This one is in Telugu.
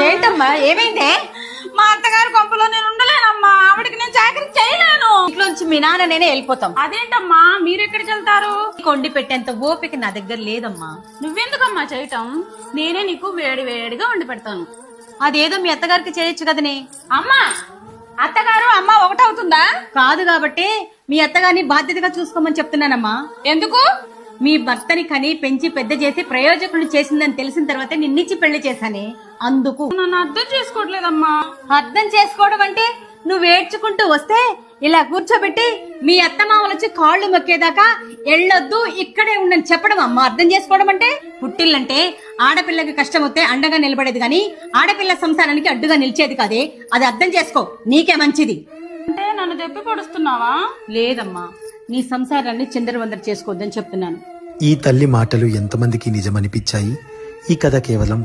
ఏంటమ్మా ఏమైందే? మా అత్తగారి కొంపలో నేను ఉండలేనమ్మా. ఆవిడకి నేను చాకరీ చేయలేను. ఇంట్లోంచి మీ నాన్న నేనే వెళ్ళిపోతాం. అదేంటమ్మా మీరెక్కడికి వెళ్తారు? కొండి పెట్టేంత ఓపిక నా దగ్గర లేదమ్మా. నువ్వెందుకమ్మా చేయటం? నేనే నీకు వేడి వేడిగా వండి పెడతాను. అదేదో మీ అత్తగారికి చేయొచ్చు కదనే. అమ్మా అత్తగారు అమ్మ ఒకటవుతుందా? కాదు కాబట్టి మీ అత్తగారిని బాధ్యతగా చూసుకోమని చెప్తున్నానమ్మా. ఎందుకు? మీ భర్తని కని పెంచి పెద్ద చేసి ప్రయోజకులు చేసిందని తెలిసిన తర్వాత నిన్నిచ్చి పెళ్లి చేశానే, అందుకు. నన్ను అర్థం చేసుకోవట్లేదమ్మా. అర్థం చేసుకోవడం అంటే నువ్వు ఏడ్చుకుంటూ వస్తే ఇలా కూర్చోబెట్టి మీ అత్తమామలు వచ్చి కాళ్ళు మొక్కేదాకా ఎళ్ళొద్దు ఇక్కడే ఉండని చెప్పడం అమ్మా అర్థం చేసుకోవడం అంటే. పుట్టిల్లంటే ఆడపిల్లకి కష్టం వస్తే అండగా నిలబడేది గాని ఆడపిల్ల సంసారానికి అడ్డుగా నిలిచేది కాదే. అది అర్థం చేసుకో, నీకే మంచిది. అంటే నన్ను దెప్పి పొడుస్తున్నావా? లేదమ్మా, నీ సంసారాన్ని చిందరవందర చేసుకోవద్దని చెప్తున్నాను. ఈ తల్లి మాటలు ఎంతమందికి నిజమనిపించాయి? ఈ కథ కేవలం